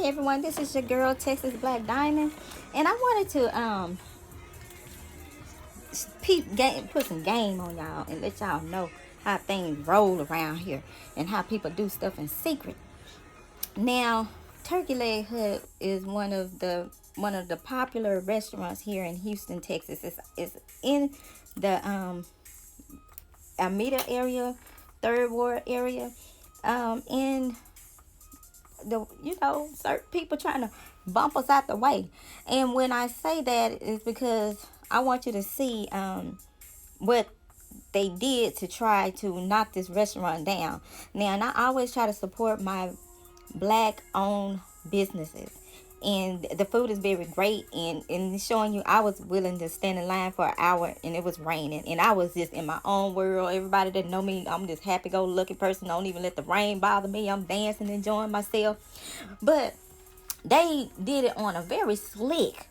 Hey everyone, this is your girl Texas Black Diamond, and I wanted to put some game on y'all and let y'all know how things roll around here and how people do stuff in secret. Now, Turkey Leg Hut is one of the popular restaurants here in Houston, Texas. It's in the Alameda area, Third Ward area, in certain people trying to bump us out the way. And when I say that, it's because I want you to see what they did to try to knock this restaurant down. Now, and I always try to support my black owned businesses, and the food is very great, and showing you I was willing to stand in line for an hour and it was raining and I was just in my own world. Everybody that know me, I'm just happy go lucky person, don't even let the rain bother me. I'm dancing, enjoying myself. But they did it on a very slick.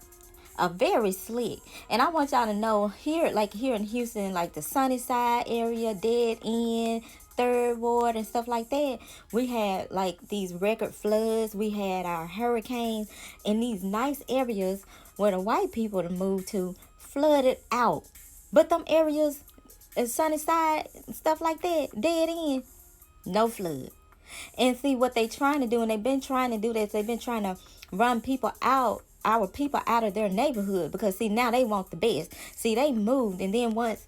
And I want y'all to know here, like here in Houston, like the Sunnyside area, Dead End, Third Ward, and stuff like that, we had like these record floods. We had our hurricanes in these nice areas where the white people to move to flooded out. But them areas in Sunnyside, stuff like that, Dead End, no flood. And see what they trying to do, and they've been trying to do this. They've been trying to run people out, our people out of their neighborhood, because see now they want the best. See, they moved, and then once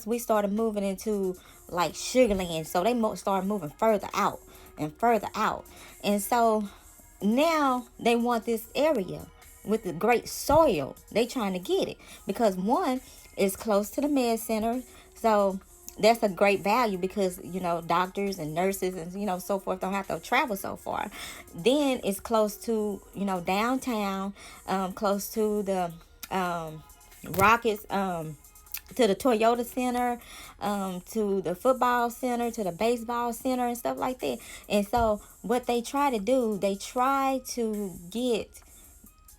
we started moving into like Sugarland, so they started moving further out and further out, and so now they want this area with the great soil. They trying to get it because one is close to the med center, so that's a great value because doctors and nurses and so forth don't have to travel so far. Then it's close to downtown, close to the Rockets, to the Toyota Center, to the football center, to the baseball center, and stuff like that. And so what they try to do, they try to get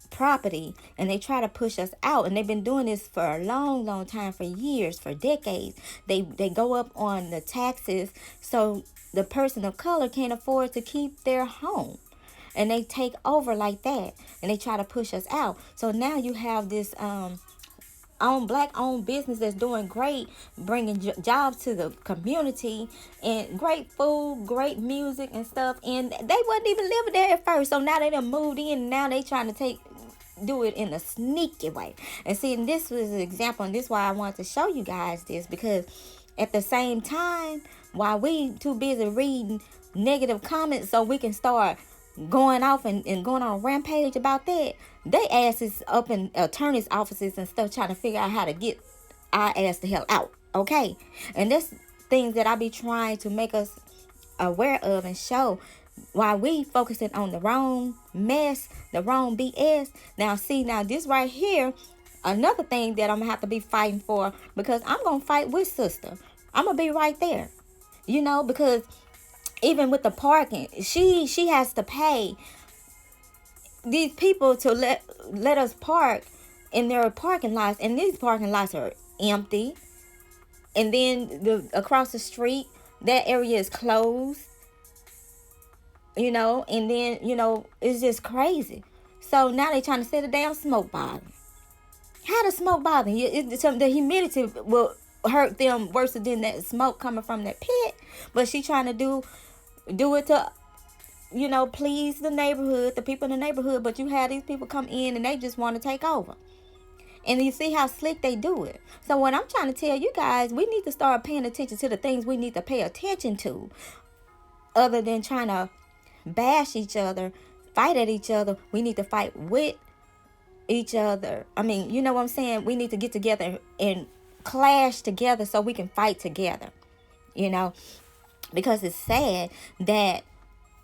property, and they try to push us out, and they've been doing this for a long time, for years, for decades. They go up on the taxes, so the person of color can't afford to keep their home, and they take over like that, and they try to push us out. So now you have this black owned business that's doing great, bringing jobs to the community, and great food, great music and stuff, and they wasn't even living there at first. So now they done moved in, and now they trying to do it in a sneaky way. And see, and this was an example, and this is why I wanted to show you guys this, because at the same time, while we too busy reading negative comments so we can start going off and going on a rampage about that, they asses up in attorneys' offices and stuff trying to figure out how to get our ass the hell out. Okay? And that's things that I be trying to make us aware of and show while we focusing on the wrong mess, the wrong BS. Now see, now this right here, another thing that I'm gonna have to be fighting for, because I'm gonna fight with sister. I'm gonna be right there, because even with the parking, she has to pay these people to let us park in their parking lots, and these parking lots are empty. And then across the street, that area is closed. And then, it's just crazy. So now they trying to set a damn smoke bother. How does smoke bother you? The humidity will hurt them worse than that smoke coming from that pit. But she trying to do it to, please the neighborhood, the people in the neighborhood. But you have these people come in and they just want to take over. And you see how slick they do it. So what I'm trying to tell you guys, we need to start paying attention to the things we need to pay attention to, other than trying to bash each other, fight at each other. We need to fight with each other. I mean, you know what I'm saying? We need to get together and clash together so we can fight together. Because it's sad that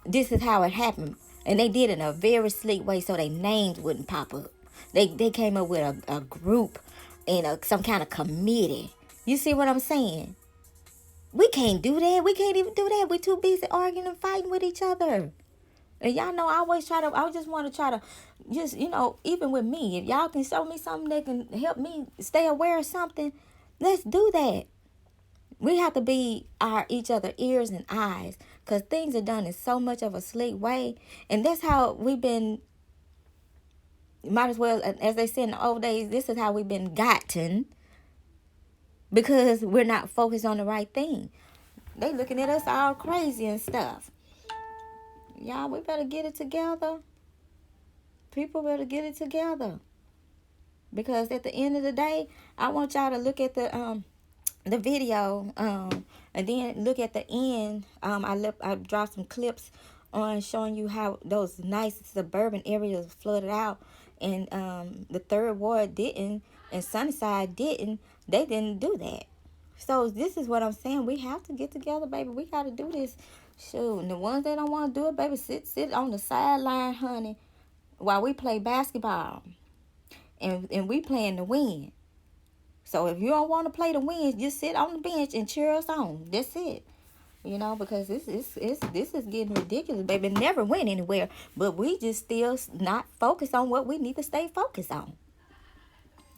this is how it happened. And they did it in a very sleek way so their names wouldn't pop up. They came up with a group and some kind of committee. You see what I'm saying? We can't do that. We can't even do that. We're too busy arguing and fighting with each other. And y'all know I just want to try to just, even with me, if y'all can show me something that can help me stay aware of something, let's do that. We have to be each other ears and eyes. because things are done in so much of a slick way. And that's how we've been, might as well, as they said in the old days, this is how we've been gotten, because we're not focused on the right thing. They looking at us all crazy and stuff. Y'all, we better get it together. People better get it together. Because at the end of the day, I want y'all to look at the video, and then look at the end. I dropped some clips on showing you how those nice suburban areas flooded out, and the third ward didn't, and Sunnyside didn't. They didn't do that. So this is what I'm saying. We have to get together, baby. We got to do this. Shoot, and the ones that don't want to do it, baby, sit on the sideline, honey, while we play basketball, and we playing to win. So if you don't want to play to win, just sit on the bench and cheer us on. That's it. You know, because this is getting ridiculous, baby. It never went anywhere, but we just still not focused on what we need to stay focused on.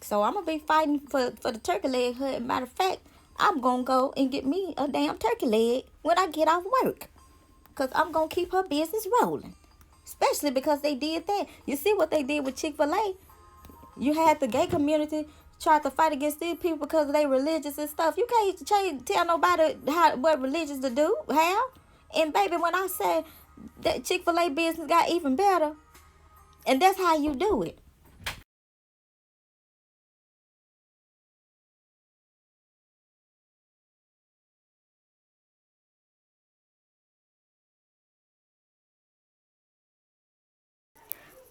So I'm gonna be fighting for the turkey leg hut. Matter of fact, I'm gonna go and get me a damn turkey leg when I get off work, because I'm gonna keep her business rolling. Especially because they did that. You see what they did with Chick-fil-A? You had the gay community try to fight against these people because they religious and stuff. You can't tell nobody what religious to do, how. And baby, when I said that Chick-fil-A business got even better, and that's how you do it.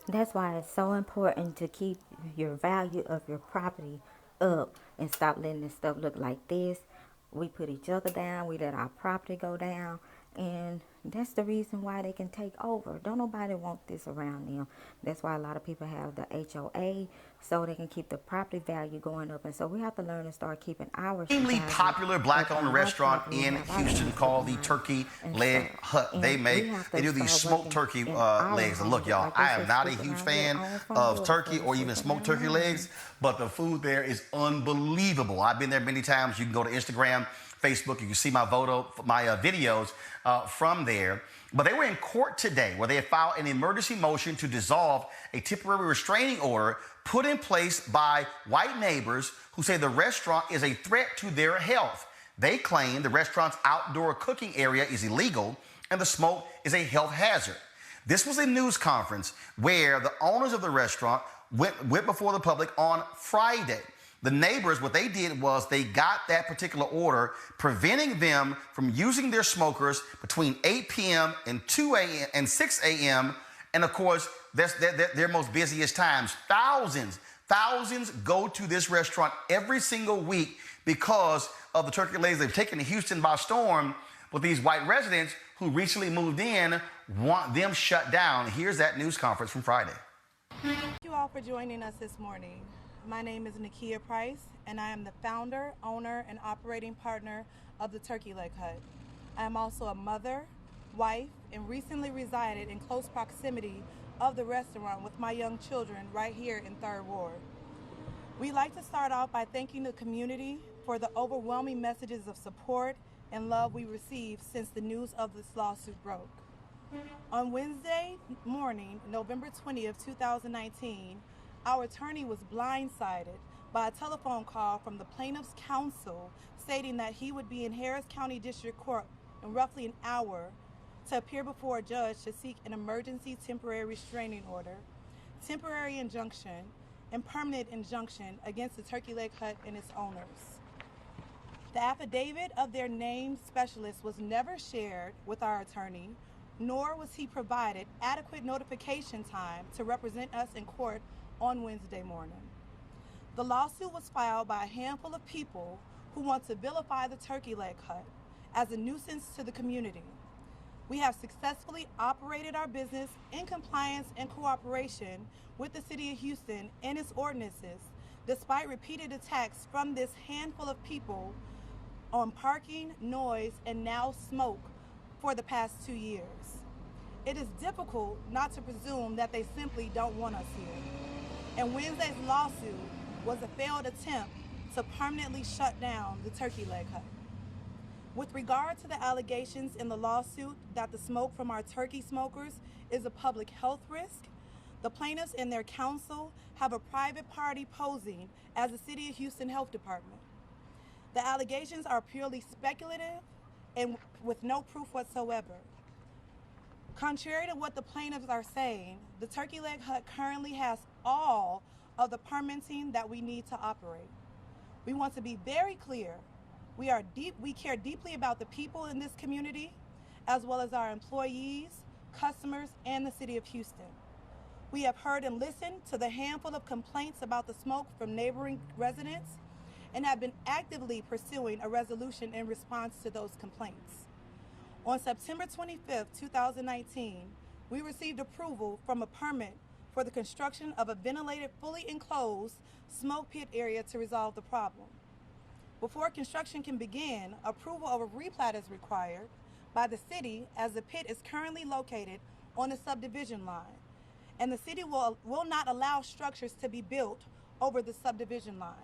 That's why it's so important to keep your value of your property up and stop letting this stuff look like this. We put each other down. We let our property go down. And that's the reason why they can take over. Don't nobody want this around them. That's why a lot of people have the HOA, so they can keep the property value going up. And so we have to learn to start keeping our extremely popular black-owned restaurant in Houston called the Turkey Leg Hut. They do these smoked turkey legs. And look, y'all, I am not a huge fan of turkey or even smoked turkey legs, but the food there is unbelievable. I've been there many times. You can go to Instagram, Facebook, you can see my videos from there. But they were in court today where they had filed an emergency motion to dissolve a temporary restraining order put in place by white neighbors who say the restaurant is a threat to their health. They claim the restaurant's outdoor cooking area is illegal and the smoke is a health hazard. This was a news conference where the owners of the restaurant went before the public on Friday. The neighbors, what they did was they got that particular order preventing them from using their smokers between 8 p.m. and 2 a.m. and 6 a.m. And of course, that's their most busiest times. Thousands go to this restaurant every single week because of the turkey legs. They've taken Houston by storm, but these white residents who recently moved in want them shut down. Here's that news conference from Friday. Thank you all for joining us this morning. My name is Nakia Price, and I am the founder, owner, and operating partner of the Turkey Leg Hut. I am also a mother, wife, and recently resided in close proximity of the restaurant with my young children right here in 3rd Ward. We'd like to start off by thanking the community for the overwhelming messages of support and love we received since the news of this lawsuit broke. On Wednesday morning, November 20th, 2019, our attorney was blindsided by a telephone call from the plaintiff's counsel stating that he would be in Harris County District Court in roughly an hour to appear before a judge to seek an emergency temporary restraining order, temporary injunction, and permanent injunction against the Turkey Leg Hut and its owners. The affidavit of their named specialist was never shared with our attorney, nor was he provided adequate notification time to represent us in court on Wednesday morning. The lawsuit was filed by a handful of people who want to vilify the Turkey Leg Hut as a nuisance to the community. We have successfully operated our business in compliance and cooperation with the City of Houston and its ordinances, despite repeated attacks from this handful of people on parking, noise, and now smoke for the past 2 years. It is difficult not to presume that they simply don't want us here. And Wednesday's lawsuit was a failed attempt to permanently shut down the Turkey Leg Hut. With regard to the allegations in the lawsuit that the smoke from our turkey smokers is a public health risk, the plaintiffs and their counsel have a private party posing as the City of Houston Health Department. The allegations are purely speculative and with no proof whatsoever. Contrary to what the plaintiffs are saying, the Turkey Leg Hut currently has all of the permitting that we need to operate. We want to be very clear. We care deeply about the people in this community, as well as our employees, customers, and the City of Houston. We have heard and listened to the handful of complaints about the smoke from neighboring residents and have been actively pursuing a resolution in response to those complaints. On September 25th, 2019, we received approval from a permit for the construction of a ventilated, fully enclosed smoke pit area to resolve the problem. Before construction can begin, approval of a replat is required by the city, as the pit is currently located on the subdivision line, and the city will not allow structures to be built over the subdivision line.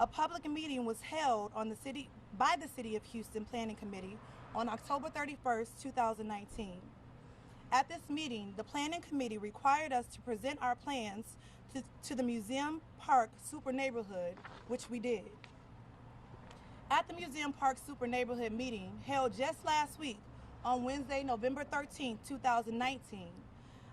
A public meeting was held by the City of Houston Planning Committee on October 31st, 2019. At this meeting, the Planning Committee required us to present our plans to the Museum Park Super Neighborhood, which we did. At the Museum Park Super Neighborhood meeting held just last week on Wednesday, November 13, 2019,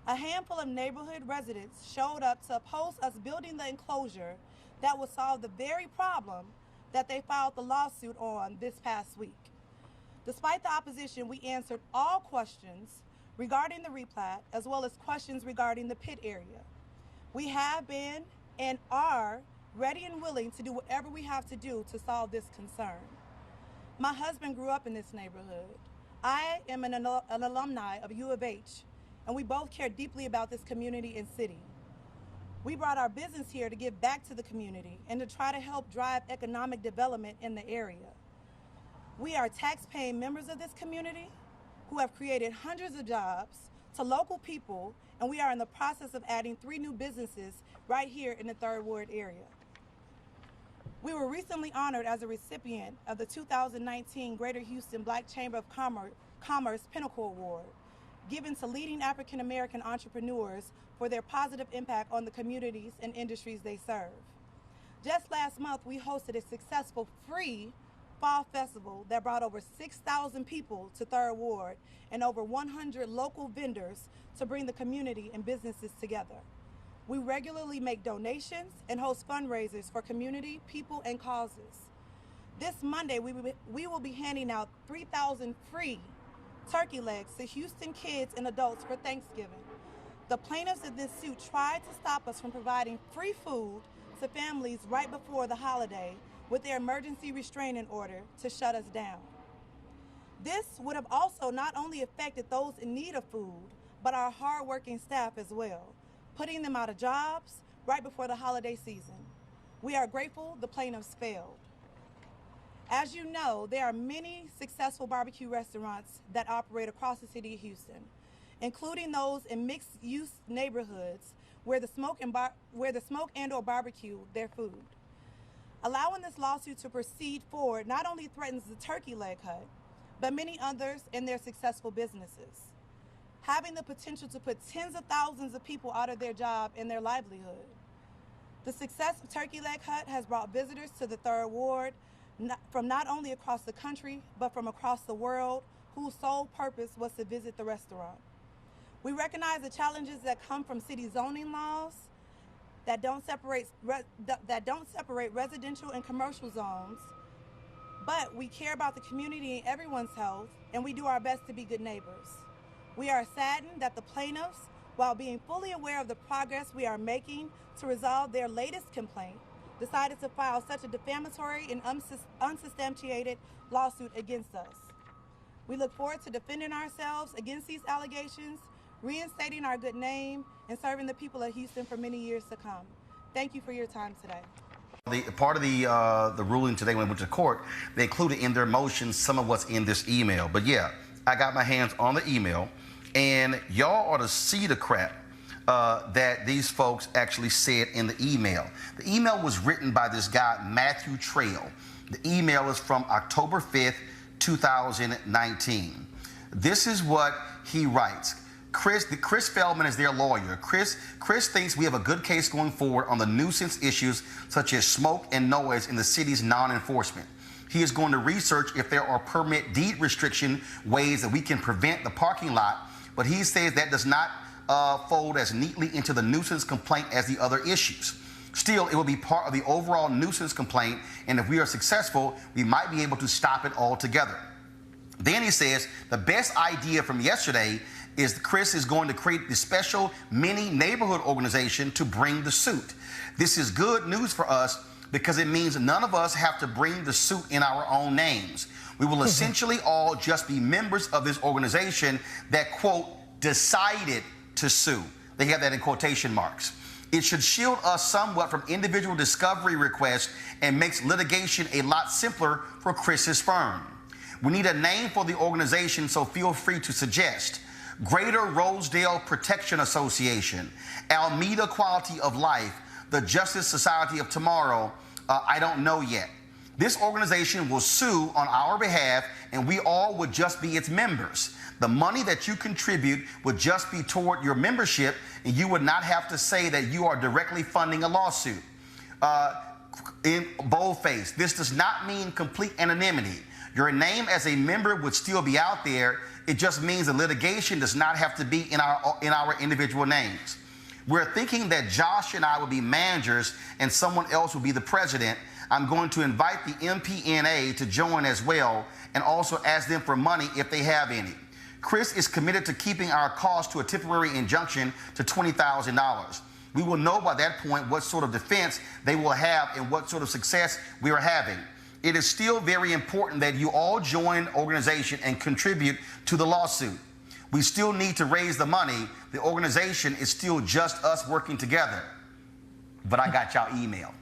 a handful of neighborhood residents showed up to oppose us building the enclosure that would solve the very problem that they filed the lawsuit on this past week. Despite the opposition, we answered all questions regarding the replat, as well as questions regarding the pit area. We have been and are ready and willing to do whatever we have to do to solve this concern. My husband grew up in this neighborhood. I am an alumni of U of H, and we both care deeply about this community and city. We brought our business here to give back to the community and to try to help drive economic development in the area. We are tax-paying members of this community who have created hundreds of jobs to local people, and we are in the process of adding 3 new businesses right here in the 3rd Ward area. We were recently honored as a recipient of the 2019 Greater Houston Black Chamber of Commerce Pinnacle Award, given to leading African American entrepreneurs for their positive impact on the communities and industries they serve. Just last month, we hosted a successful free fall festival that brought over 6,000 people to 3rd Ward and over 100 local vendors to bring the community and businesses together. We regularly make donations and host fundraisers for community, people, and causes. This Monday, we will be handing out 3,000 free turkey legs to Houston kids and adults for Thanksgiving. The plaintiffs in this suit tried to stop us from providing free food to families right before the holiday with their emergency restraining order to shut us down. This would have also not only affected those in need of food, but our hardworking staff as well, putting them out of jobs right before the holiday season. We are grateful the plaintiffs failed. As you know, there are many successful barbecue restaurants that operate across the city of Houston, including those in mixed-use neighborhoods where the smoke and/or barbecue their food. Allowing this lawsuit to proceed forward not only threatens the Turkey Leg Hut, but many others in their successful businesses, having the potential to put tens of thousands of people out of their job and their livelihood. The success of Turkey Leg Hut has brought visitors to the 3rd Ward from not only across the country, but from across the world, whose sole purpose was to visit the restaurant. We recognize the challenges that come from city zoning laws that don't separate residential and commercial zones, but we care about the community and everyone's health, and we do our best to be good neighbors. We are saddened that the plaintiffs, while being fully aware of the progress we are making to resolve their latest complaint, decided to file such a defamatory and unsubstantiated lawsuit against us. We look forward to defending ourselves against these allegations, reinstating our good name, and serving the people of Houston for many years to come. Thank you for your time today. Part of the ruling today when we went to court, they included in their motion some of what's in this email. But yeah, I got my hands on the email, and y'all ought to see the crap that these folks actually said in the email. The email was written by this guy, Matthew Trail. The email is from October 5th, 2019. This is what he writes. Chris Feldman is their lawyer. Chris thinks we have a good case going forward on the nuisance issues such as smoke and noise in the city's non-enforcement. He is going to research if there are permit deed restriction ways that we can prevent the parking lot, but he says that does not fold as neatly into the nuisance complaint as the other issues. Still, it will be part of the overall nuisance complaint, and if we are successful, we might be able to stop it altogether. Then he says the best idea from yesterday is Chris is going to create this special mini neighborhood organization to bring the suit. This is good news for us because it means none of us have to bring the suit in our own names. We will essentially all just be members of this organization that, quote, decided to sue. They have that in quotation marks. It should shield us somewhat from individual discovery requests and makes litigation a lot simpler for Chris's firm. We need a name for the organization, so feel free to suggest. Greater Rosedale Protection Association, Alameda Quality of Life, the Justice Society of Tomorrow, I don't know yet. This organization will sue on our behalf, and we all would just be its members. The money that you contribute would just be toward your membership, and you would not have to say that you are directly funding a lawsuit. In boldface, this does not mean complete anonymity. Your name as a member would still be out there. It just means the litigation does not have to be in our individual names. We're thinking that Josh and I will be managers and someone else will be the president. I'm going to invite the MPNA to join as well and also ask them for money if they have any. Chris is committed to keeping our cost to a temporary injunction to $20,000. We will know by that point what sort of defense they will have and what sort of success we are having. It is still very important that you all join the organization and contribute to the lawsuit. We still need to raise the money. The organization is still just us working together. But I got y'all email.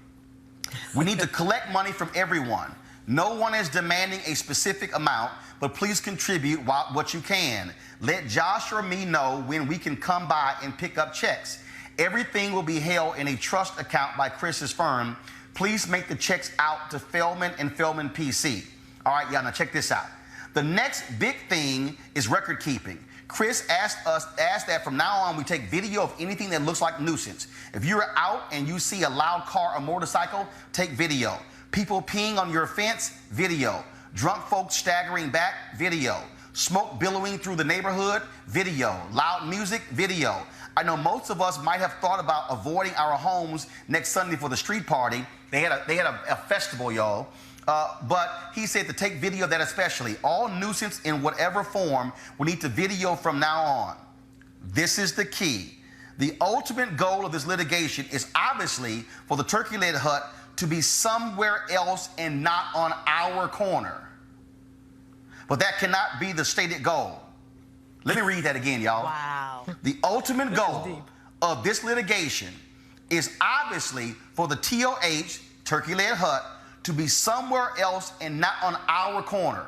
We need to collect money from everyone. No one is demanding a specific amount, but please contribute what you can. Let Josh or me know when we can come by and pick up checks. Everything will be held in a trust account by Chris's firm. Please make the checks out to Feldman and Feldman PC. All right, y'all, now check this out. The next big thing is record keeping. Chris asked that from now on we take video of anything that looks like nuisance. If you're out and you see a loud car or motorcycle, take video. People peeing on your fence, video. Drunk folks staggering back, video. Smoke billowing through the neighborhood, video. Loud music, video. I know most of us might have thought about avoiding our homes next Sunday for the street party. They had a festival, y'all. But he said to take video of that especially. All nuisance in whatever form, we need to video from now on. This is the key. The ultimate goal of this litigation is obviously for the Turkey Leg Hut to be somewhere else and not on our corner. But that cannot be the stated goal. Let me read that again, y'all. Wow. The ultimate goal of this litigation is obviously for the TOH, Turkey Leg Hut, to be somewhere else and not on our corner.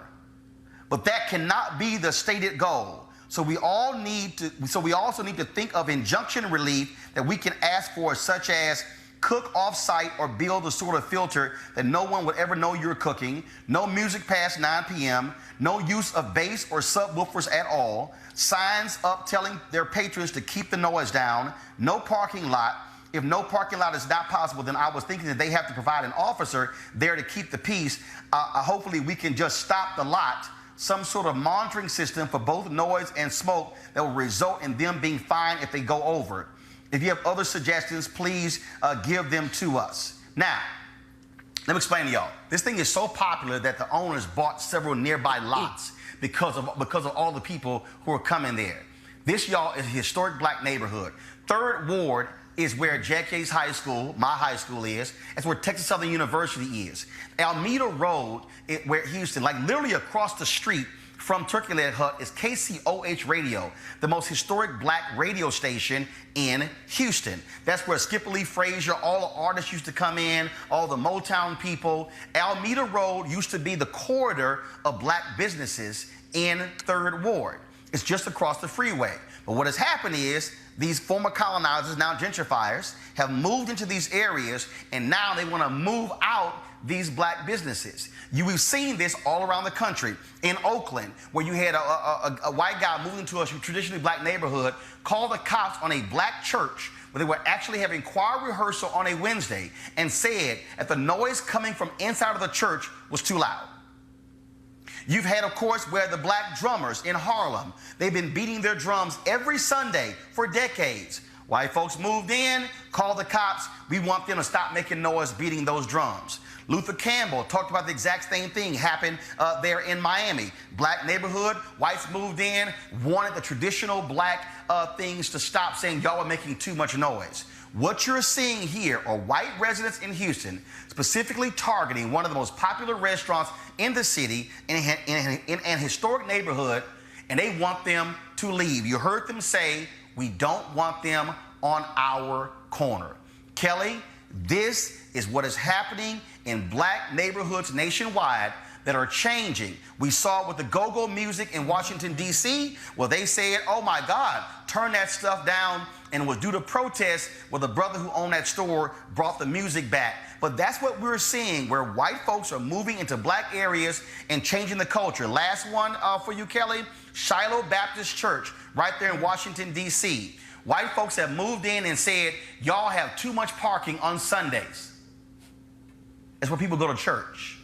But that cannot be the stated goal. So we also need to think of injunction relief that we can ask for, such as cook off-site or build a sort of filter that no one would ever know you're cooking, no music past 9 p.m., no use of bass or subwoofers at all, signs up telling their patrons to keep the noise down, no parking lot. If no parking lot is not possible, then I was thinking that they have to provide an officer there to keep the peace. Hopefully we can just stop the lot, some sort of monitoring system for both noise and smoke that will result in them being fined if they go over. If you have other suggestions, please give them to us. Now, let me explain to y'all. This thing is so popular that the owners bought several nearby lots because of all the people who are coming there. This, y'all, is a historic black neighborhood. 3rd Ward is where JFK's high school, my high school is. That's where Texas Southern University is. Alameda Road, where Houston, like literally across the street from Turkey Leg Hut, is KCOH Radio, the most historic black radio station in Houston. That's where Skipper Lee Frazier, all the artists used to come in, all the Motown people. Alameda Road used to be the corridor of black businesses in 3rd Ward. It's just across the freeway. But what has happened is these former colonizers, now gentrifiers, have moved into these areas, and now they want to move out these black businesses. We've seen this all around the country. In Oakland, where you had a white guy moving into a traditionally black neighborhood, called the cops on a black church where they were actually having choir rehearsal on a Wednesday, and said that the noise coming from inside of the church was too loud. You've had, of course, where the black drummers in Harlem, they've been beating their drums every Sunday for decades. White folks moved in, called the cops. We want them to stop making noise beating those drums. Luther Campbell talked about the exact same thing happened there in Miami. Black neighborhood, whites moved in, wanted the traditional black things to stop, saying y'all are making too much noise. What you're seeing here are white residents in Houston specifically targeting one of the most popular restaurants in the city in an historic neighborhood, and they want them to leave. You heard them say, we don't want them on our corner. Kelly, this is what is happening in black neighborhoods nationwide that are changing. We saw with the go-go music in Washington, D.C., where they said, oh my God, turn that stuff down, and it was due to protest where the brother who owned that store brought the music back. But that's what we're seeing, where white folks are moving into black areas and changing the culture. Last one for you, Kelly, Shiloh Baptist Church, right there in Washington, D.C. White folks have moved in and said, y'all have too much parking on Sundays. That's where people go to church.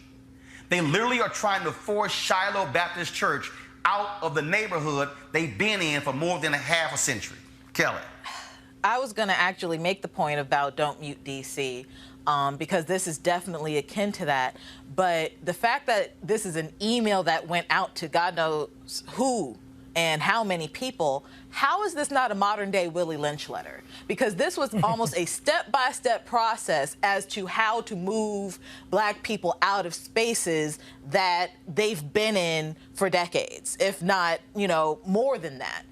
They literally are trying to force Shiloh Baptist Church out of the neighborhood they've been in for more than a half a century. Kelly. I was going to actually make the point about Don't Mute DC, because this is definitely akin to that. But the fact that this is an email that went out to God knows who and how many people, how is this not a modern-day Willie Lynch letter? Because this was almost a step-by-step process as to how to move black people out of spaces that they've been in for decades, if not, you know, more than that.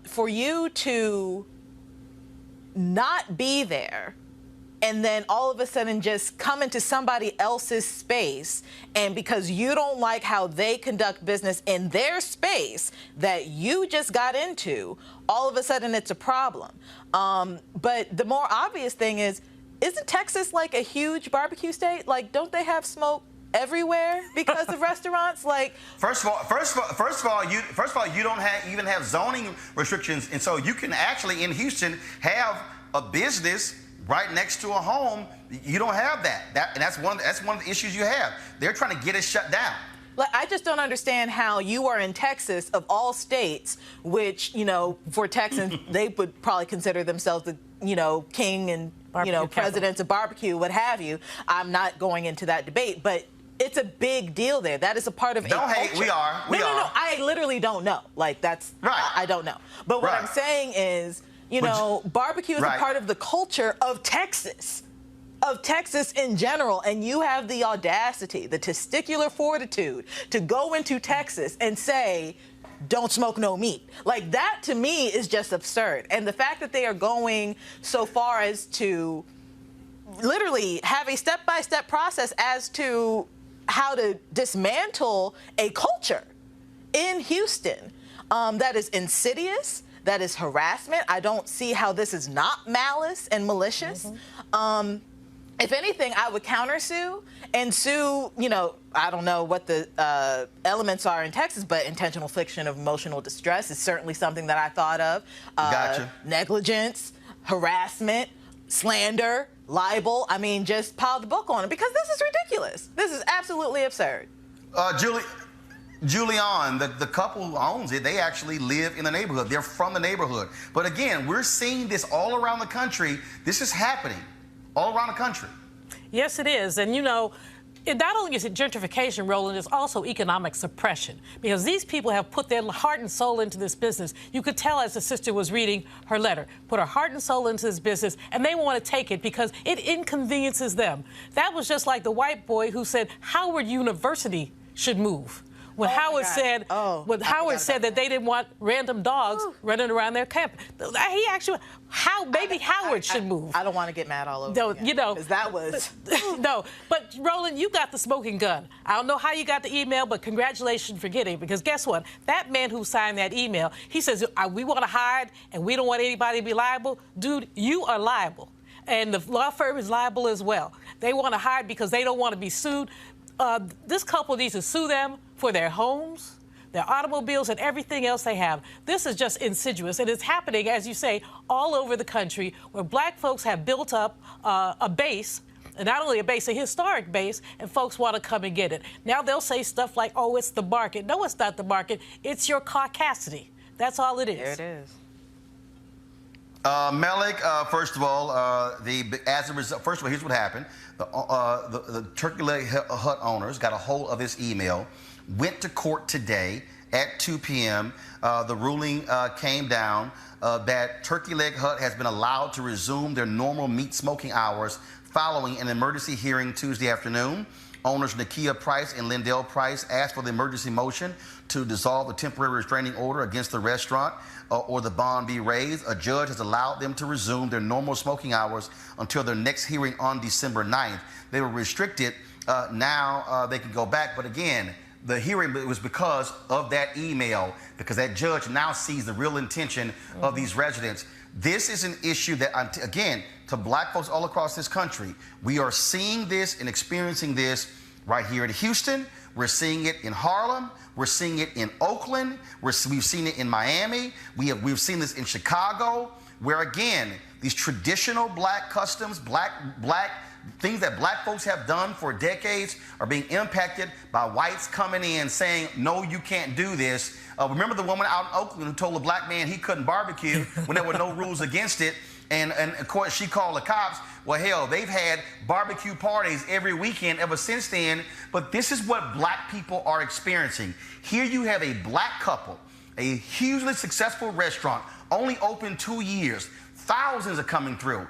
For you to not be there and then all of a sudden just come into somebody else's space, and because you don't like how they conduct business in their space that you just got into, all of a sudden it's a problem. But the more obvious thing is, isn't Texas like a huge barbecue state? Like, don't they have smoke everywhere because of restaurants? Like, first of all, you don't even have zoning restrictions, and so you can actually in Houston have a business right next to a home. You don't have that. And that's one of the issues you have. They're trying to get it shut down. Like, I just don't understand how you are in Texas, of all states, which, you know, for Texans, they would probably consider themselves the, you know, king and, barbecue, you know, presidents of barbecue, what have you. I'm not going into that debate, but it's a big deal there. That is a part of Don't hate, we are. No, I literally don't know. Like, that's, right. I don't know. But what I'm saying is, you know, barbecue is a part of the culture of Texas in general, and you have the audacity, the testicular fortitude to go into Texas and say, don't smoke no meat. Like, that to me is just absurd. And the fact that they are going so far as to literally have a step-by-step process as to how to dismantle a culture in Houston that is insidious, that is harassment. I don't see how this is not malice and malicious. If anything, I would countersue and sue, you know, I don't know what the elements are in Texas, but intentional infliction of emotional distress is certainly something that I thought of. Gotcha. Negligence, harassment, slander, libel. I mean, just pile the book on it, because this is ridiculous. This is absolutely absurd. Julian, the couple who owns it, they actually live in the neighborhood. They're from the neighborhood. But again, we're seeing this all around the country. This is happening all around the country. Yes, it is. And, you know, not only is it gentrification, Roland, it's also economic suppression, because these people have put their heart and soul into this business. You could tell as the sister was reading her letter, put her heart and soul into this business, and they want to take it because it inconveniences them. That was just like the white boy who said Howard University should move. when Howard said Howard said that they didn't want random dogs running around their camp. He actually, maybe Howard should move. I don't want to get mad all over again, you know, because that was no. But Roland, you got the smoking gun. I don't know how you got the email, but congratulations for getting it. Because guess what? That man who signed that email, he says we want to hide and we don't want anybody to be liable. Dude, you are liable. And the law firm is liable as well. They want to hide because they don't want to be sued. This couple needs to sue them for their homes, their automobiles, and everything else they have. This is just insidious. And it's happening, as you say, all over the country where black folks have built up a base, and not only a base, a historic base, and folks want to come and get it. Now they'll say stuff like, oh, it's the market. No, it's not the market. It's your caucasity. That's all it is. There it is. Melik, first of all, as a result, first of all, here's what happened. The Turkey Leg Hut owners got a hold of this email, went to court today at 2 p.m. The ruling came down that Turkey Leg Hut has been allowed to resume their normal meat smoking hours following an emergency hearing Tuesday afternoon. Owners Nakia Price and Lindell Price asked for the emergency motion to dissolve the temporary restraining order against the restaurant or the bond be raised. A judge has allowed them to resume their normal smoking hours until their next hearing on December 9th. They were restricted. Now they can go back. But again, the hearing was because of that email, because that judge now sees the real intention of these residents. This is an issue that, again, to black folks all across this country, we are seeing this and experiencing this right here in Houston. We're seeing it in Harlem. We're seeing it in Oakland. We've seen it in Miami. We've seen this in Chicago, where, again, these traditional black customs, black things that black folks have done for decades are being impacted by whites coming in saying, no, you can't do this. Remember the woman out in Oakland who told a black man he couldn't barbecue when there were no rules against it? And of course, she called the cops. Well, hell, they've had barbecue parties every weekend ever since then. But this is what black people are experiencing. Here you have a black couple, a hugely successful restaurant, only open 2 years. Thousands are coming through.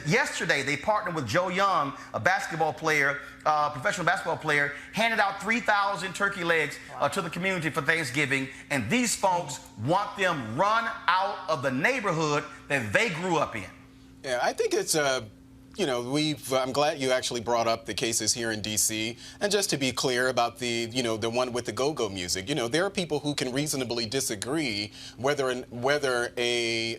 Yesterday, they partnered with Joe Young, a basketball player, professional basketball player, handed out 3,000 turkey legs to the community for Thanksgiving. And these folks want them run out of the neighborhood that they grew up in. Yeah, I think it's you know, I'm glad you actually brought up the cases here in D.C. And just to be clear about the one with the go-go music, there are people who can reasonably disagree whether a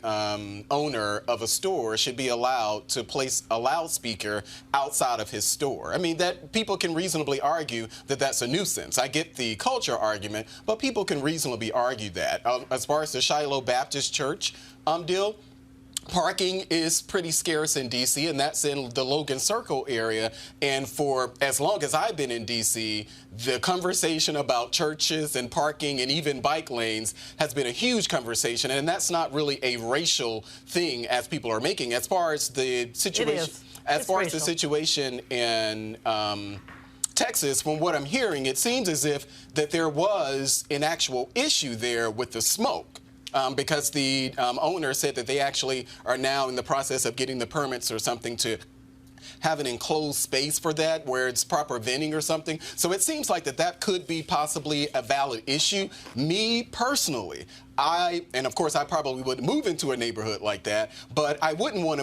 owner of a store should be allowed to place a loudspeaker outside of his store. I mean, that people can reasonably argue that that's a nuisance. I get the culture argument, but people can reasonably argue that. As far as the Shiloh Baptist Church deal, parking is pretty scarce in D.C., and that's in the Logan Circle area. And for as long as I've been in D.C., the conversation about churches and parking and even bike lanes has been a huge conversation. And that's not really a racial thing, as people are making. As far as the situation, the situation in Texas, from what I'm hearing, it seems as if that there was an actual issue there with the smoke. Because the owner said that they actually are now in the process of getting the permits or something to have an enclosed space for that where it's proper venting or something. So it seems like that could be possibly a valid issue. Me personally, and of course I probably wouldn't move into a neighborhood like that, but I wouldn't want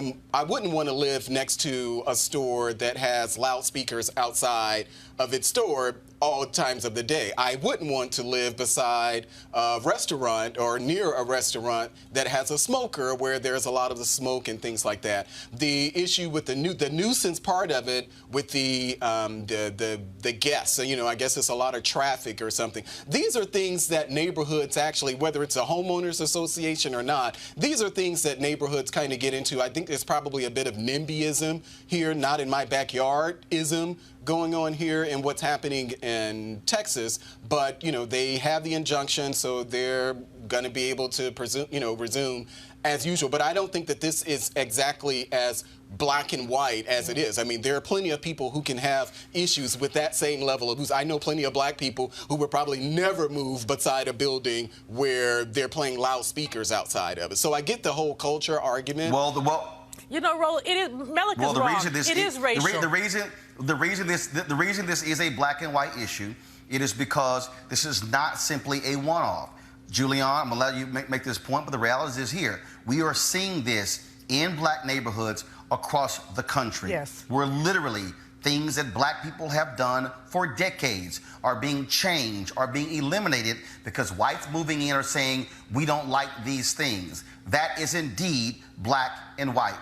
to live next to a store that has loudspeakers outside of its store all times of the day. I wouldn't want to live beside a restaurant or near a restaurant that has a smoker where there's a lot of the smoke and things like that. The issue with the nuisance part of it with the guests, I guess it's a lot of traffic or something. These are things that neighborhoods actually, whether it's a homeowners association or not, these are things that neighborhoods kind of get into. I think there's probably a bit of NIMBYism here, not in my backyard-ism going on here and what's happening in Texas, but they have the injunction, so they're going to be able to resume as usual. But I don't think that this is exactly as black and white as it is. I mean, there are plenty of people who can have issues with that same level of use. I know plenty of black people who would probably never move beside a building where they're playing loudspeakers outside of it. So I get the whole culture argument. Roland, it is Melik is wrong. It is racial. The reason this is a black and white issue it is because this is not simply a one-off. Julian, I'm going to let you make this point, but the reality is here. We are seeing this in black neighborhoods across the country. Yes. We're literally things that black people have done for decades are being changed, are being eliminated because whites moving in are saying, we don't like these things. That is indeed black and white.